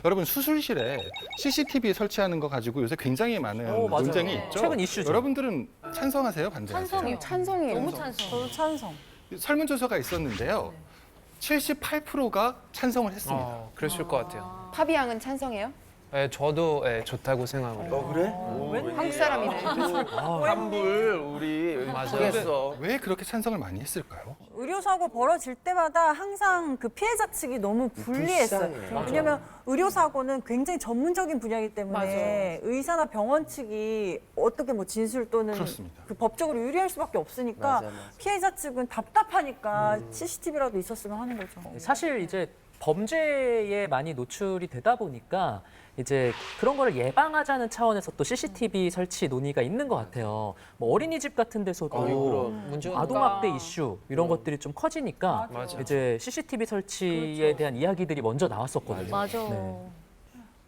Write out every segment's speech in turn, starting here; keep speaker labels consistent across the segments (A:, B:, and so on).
A: 여러분 수술실에 CCTV 설치하는 거 가지고 요새 굉장히 많은
B: 맞아요.
A: 논쟁이 있죠.
B: 최근 이슈죠.
A: 여러분들은 찬성하세요, 반대하세요?
C: 찬성이요.
D: 찬성이에요.
C: 너무 찬성.
D: 저도 찬성.
A: 설문조사가 있었는데요. 78%가 찬성을 했습니다.
E: 그러실 것 같아요.
D: 파비앙은 찬성해요?
E: 네, 저도 좋다고 생각을 해요.
F: 그래?
D: 한국 사람이네.
F: 환불 우리
E: 맞아요.
F: 하겠어.
A: 왜 그렇게 찬성을 많이 했을까요?
G: 의료사고 벌어질 때마다 항상 그 피해자 측이 너무 불리했어요.
F: 불쌍해.
G: 왜냐면 의료사고는 굉장히 전문적인 분야이기 때문에 의사나 병원 측이 어떻게 뭐 진술 또는
A: 그렇습니다.
G: 그 법적으로 유리할 수밖에 없으니까
F: 맞아.
G: 피해자 측은 답답하니까 CCTV라도 있었으면 하는 거죠.
B: 사실 이제 범죄에 많이 노출이 되다 보니까 이제 그런 거를 예방하자는 차원에서 또 CCTV 설치 논의가 있는 것 같아요. 뭐 어린이집 같은 데서도
F: 그럼.
E: 문제가
B: 아동학대 이슈 이런 것들이 좀 커지니까
E: 맞아.
B: 이제 CCTV 설치에 대한 이야기들이 먼저 나왔었거든요.
C: 맞아.
B: 네.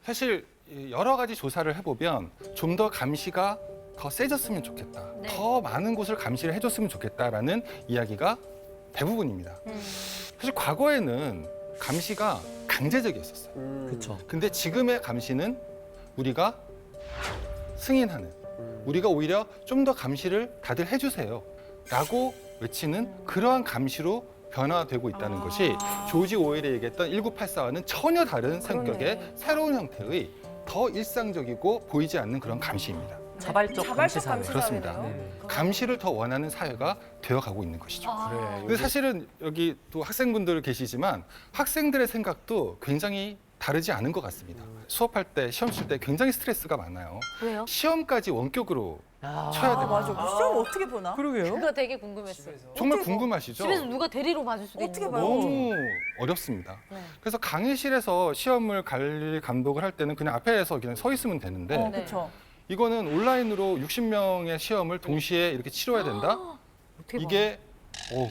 A: 사실 여러 가지 조사를 해보면 좀 더 감시가 더 세졌으면 좋겠다.
C: 네.
A: 더 많은 곳을 감시를 해줬으면 좋겠다라는 이야기가 대부분입니다. 사실 과거에는 감시가 강제적이었었어요.
B: 그렇죠.
A: 근데 지금의 감시는 우리가 승인하는, 우리가 오히려 좀 더 감시를 다들 해주세요 라고 외치는 그러한 감시로 변화되고 있다는 것이 조지 오웰이 얘기했던 1984와는 전혀 다른 성격의 새로운 형태의 더 일상적이고 보이지 않는 그런 감시입니다.
B: 자발적 감시 사회.
A: 그렇습니다. 감시를 더 원하는 사회가 되어가고 있는 것이죠. 근데 사실은 여기 또 학생분들 계시지만 학생들의 생각도 굉장히 다르지 않은 것 같습니다. 수업할 때, 시험 칠 때 굉장히 스트레스가 많아요.
C: 왜요?
A: 시험까지 원격으로
B: 아,
A: 쳐야 됩니다.
G: 맞아. 시험 어떻게 보나?
B: 그러게요.
C: 그거 되게 궁금했어요.
A: 정말 궁금하시죠?
C: 집에서 누가 대리로 봐줄 수도
G: 어떻게
C: 있는
G: 봐요?
C: 거.
A: 너무 어렵습니다.
C: 네.
A: 그래서 강의실에서 시험을 관리 감독을 할 때는 그냥 앞에서 그냥 서 있으면 되는데
C: 네.
G: 그렇죠.
A: 이거는 온라인으로 60명의 시험을 동시에 이렇게 치러야 된다?
C: 대박.
A: 이게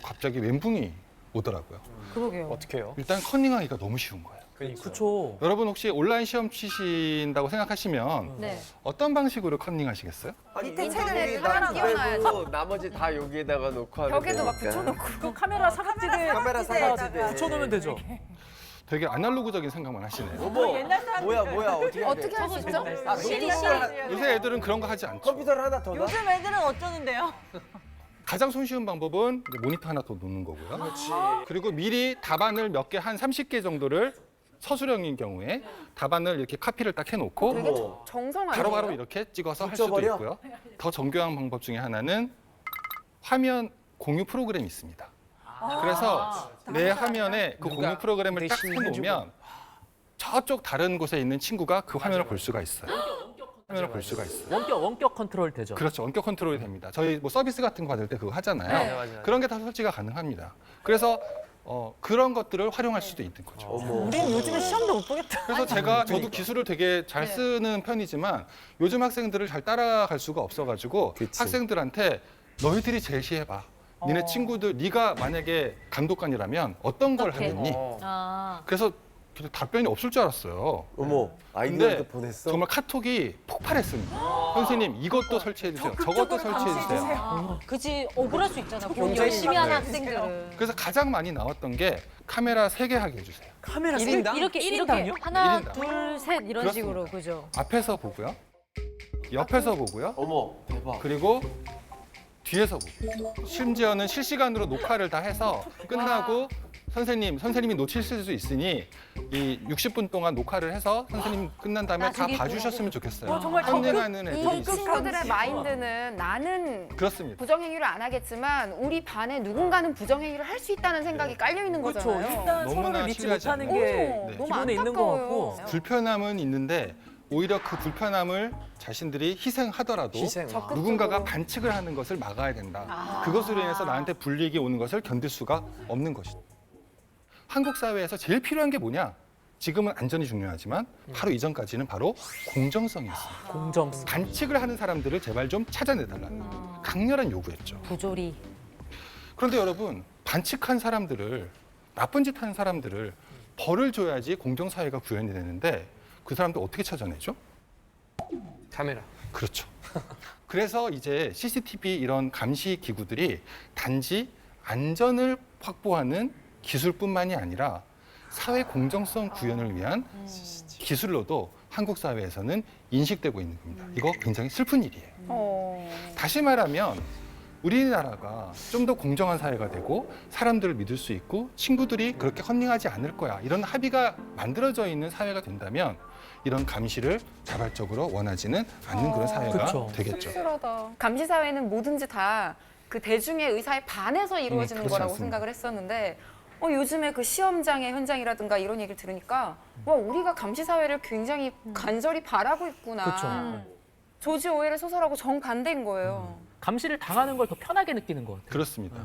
A: 갑자기 멘붕이 오더라고요.
C: 그러게요.
E: 어떻게 해요?
A: 일단 커닝하기가 너무 쉬운 거예요.
B: 그렇죠.
A: 여러분 혹시 온라인 시험 치신다고 생각하시면
C: 네.
A: 어떤 방식으로 커닝하시겠어요?
G: 밑에
D: 인터넷
G: 책을
D: 하나
G: 하나
D: 띄워놔야죠.
F: 빼고 나머지 다 여기에다가 놓고 하는
D: 벽에도 막
F: 거니까.
D: 붙여놓고.
B: 그 카메라 사각지대
F: 카메라 사각지대.
B: 붙여놓으면 되죠.
A: 되게 아날로그적인 생각만 하시네요.
F: 어머,
G: 옛날 사람들
F: 뭐야 어떻게 해야 돼?
D: 어떻게 할 수 있죠?
F: 노트북을 하나-
A: 요새 애들은 그런 거 하지 않죠.
F: 컴퓨터를 하나 더 넣어?
G: 요즘 애들은 어쩌는데요?
A: 가장 손쉬운 방법은 이제 모니터 하나 더 놓는 거고요. 그리고 미리 답안을 몇 개, 한 30개 정도를 서술형인 경우에 답안을 이렇게 카피를 딱 해놓고
D: 되게 정성 아니에요?
A: 바로바로 이렇게 찍어서 할 수도
F: 붙여버려?
A: 있고요. 더 정교한 방법 중에 하나는 화면 공유 프로그램이 있습니다. 그래서 내 화면에 그 공유 프로그램을 딱 해놓으면 저쪽 다른 곳에 있는 친구가 그 화면을 볼 수가 있어요. 화면을 볼 수가 있어요.
B: 원격 컨트롤 되죠.
A: 그렇죠. 원격 컨트롤이 됩니다. 저희 뭐 서비스 같은 거 받을 때 그거 하잖아요.
E: 네, 맞아요.
A: 그런 게 다 설치가 가능합니다. 그래서 그런 것들을 활용할 수도 있는 거죠.
G: 우린 요즘에 시험도 못 보겠다.
A: 그래서 저도 기술을 되게 잘 쓰는 편이지만 요즘 학생들을 잘 따라갈 수가 없어가지고
F: 그치.
A: 학생들한테 너희들이 제시해봐. 니네 친구들, 네가 만약에 감독관이라면 어떤 걸
C: 어떡해?
A: 하겠니?
C: 아.
A: 그래서 답변이 없을 줄 알았어요.
F: 어머,
A: 근데
F: 아이들한테 보냈어?
A: 정말 카톡이 폭발했습니다. 선생님 이것도 설치해주세요. 저것도 설치해주세요.
C: 그치, 억울할 수 있잖아. 공부
F: 굉장히
C: 열심히 하는
F: 네.
C: 학생들은.
A: 그래서 가장 많이 나왔던 게 카메라 3개 하게 해주세요.
B: 카메라
C: 이렇게 하나,
A: 1인당.
C: 둘, 셋 이런
A: 그렇습니다.
C: 식으로 그죠?
A: 앞에서 보고요. 옆에서 보고요.
F: 어머, 대박.
A: 그리고 뒤에서 보고. 심지어는 실시간으로 녹화를 다 해서 끝나고 선생님이 놓치실 수 있으니 이 60분 동안 녹화를 해서 선생님 끝난 다음에 다
C: 나중에
A: 봐주셨으면 좋겠어요.
G: 정말
A: 컨닝하는 애들이
D: 이
A: 있어요.
D: 친구들의 마인드는 나는
A: 그렇습니다.
D: 부정행위를 안 하겠지만 우리 반에 누군가는 부정행위를 할 수 있다는 생각이 깔려 있는
B: 그렇죠.
D: 거잖아요.
B: 일단
A: 너무나
B: 서로를 믿지
A: 신뢰하지
B: 못하는
A: 않는
B: 게
D: 네.
B: 기본에
D: 너무
B: 있는 것
D: 안타까워요.
B: 같고.
A: 불편함은 있는데 오히려 그 불편함을 자신들이 희생하더라도
E: 희생.
A: 누군가가 반칙을 하는 것을 막아야 된다. 그것으로 인해서 나한테 불이익이 오는 것을 견딜 수가 없는 것이죠. 한국 사회에서 제일 필요한 게 뭐냐? 지금은 안전이 중요하지만 바로 이전까지는 바로 공정성이었습니다.
B: 공정성.
A: 반칙을 하는 사람들을 제발 좀 찾아내달라는 강렬한 요구였죠.
C: 부조리.
A: 그런데 여러분, 반칙한 사람들을, 나쁜 짓 하는 사람들을 벌을 줘야지 공정사회가 구현이 되는데 그 사람들 어떻게 찾아내죠?
E: 카메라.
A: 그렇죠. 그래서 이제 CCTV 이런 감시 기구들이 단지 안전을 확보하는 기술뿐만이 아니라 사회 공정성 구현을 위한 기술로도 한국 사회에서는 인식되고 있는 겁니다. 이거 굉장히 슬픈 일이에요. 다시 말하면 우리나라가 좀 더 공정한 사회가 되고 사람들을 믿을 수 있고 친구들이 그렇게 헌팅하지 않을 거야. 이런 합의가 만들어져 있는 사회가 된다면 이런 감시를 자발적으로 원하지는 않는 그런 사회가
B: 그쵸.
A: 되겠죠.
D: 씁쓸하다. 감시 사회는 뭐든지 다 그 대중의 의사에 반해서 이루어지는
A: 그렇지
D: 거라고
A: 않습니다.
D: 생각을 했었는데 요즘에 그 시험장의 현장이라든가 이런 얘기를 들으니까 와 우리가 감시 사회를 굉장히 간절히 바라고 있구나.
B: 그쵸.
D: 조지 오웰의 소설하고 정반대인 거예요.
B: 감시를 당하는 걸 더 편하게 느끼는 것 같아요.
A: 그렇습니다.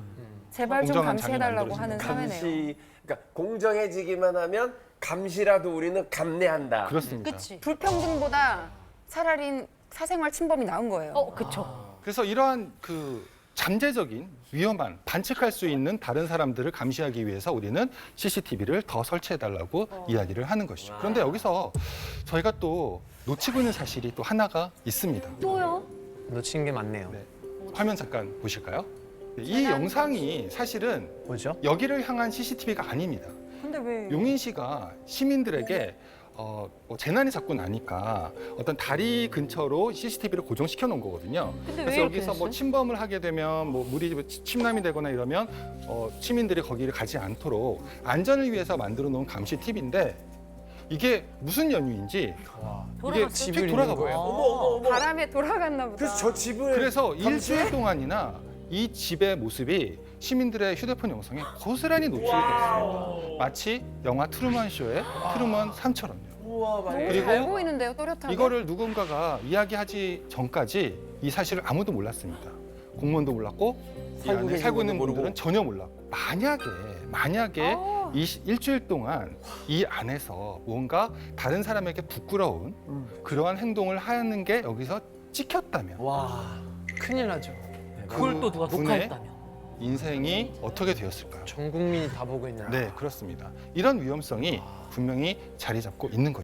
D: 제발 좀
A: 공정한
D: 감시해달라고
A: 장이
D: 하는 사회네요.
F: 감시, 그러니까 공정해지기만 하면 감시라도 우리는 감내한다.
A: 그렇습니다.
C: 그치.
D: 불평등보다 차라리 사생활 침범이 나은 거예요.
C: 그쵸.
A: 그래서 이러한 그 잠재적인 위험한 반칙할 수 있는 다른 사람들을 감시하기 위해서 우리는 CCTV를 더 설치해달라고 이야기를 하는 것이죠. 그런데 여기서 저희가 또 놓치고 있는 사실이 또 하나가 있습니다.
C: 또요?
E: 놓친 게 많네요.
A: 네. 화면 잠깐 보실까요? 이 영상이 사실은
E: 뭐죠?
A: 여기를 향한 CCTV가 아닙니다.
G: 근데 왜
A: 용인시가 시민들에게 뭐 재난이 자꾸 나니까 어떤 다리 근처로 CCTV를 고정시켜 놓은 거거든요.
C: 근데 왜
A: 그래서
C: 이렇게
A: 여기서 뭐
C: 됐어요?
A: 침범을 하게 되면 뭐 물이 침남이 되거나 이러면 시민들이 거기를 가지 않도록 안전을 위해서 만들어 놓은 감시 팁인데 이게 무슨 연유인지 이게
C: 돌아갔어요?
A: 쭉 돌아가 봐요.
F: 어머.
D: 바람에 돌아갔나 보다.
F: 그래서 저 집을
A: 그래서 일주일 동안이나 이 집의 모습이 시민들의 휴대폰 영상에 고스란히 노출이 됐습니다. 마치 영화 트루먼 쇼의 트루먼 삶처럼요.
F: 우와, 막
A: 그리고
D: 잘 보이는데요, 또렷하게.
A: 이거를 누군가가 이야기하지 전까지 이 사실을 아무도 몰랐습니다. 공무원도 몰랐고 이
F: 살고
A: 안에
F: 계신
A: 살고 있는
F: 분도
A: 분들은
F: 모르고.
A: 전혀 몰랐고 만약에 이 일주일 동안 이 안에서 뭔가 다른 사람에게 부끄러운 그러한 행동을 하는 게 여기서 찍혔다면
F: 와.
E: 큰일 나죠.
B: 그걸 또 누가
A: 분의
B: 녹화했다면.
A: 인생이 어떻게 되었을까요?
E: 전 국민이 다 보고 있는데.
A: 네, 그렇습니다. 이런 위험성이 분명히 자리 잡고 있는 거죠.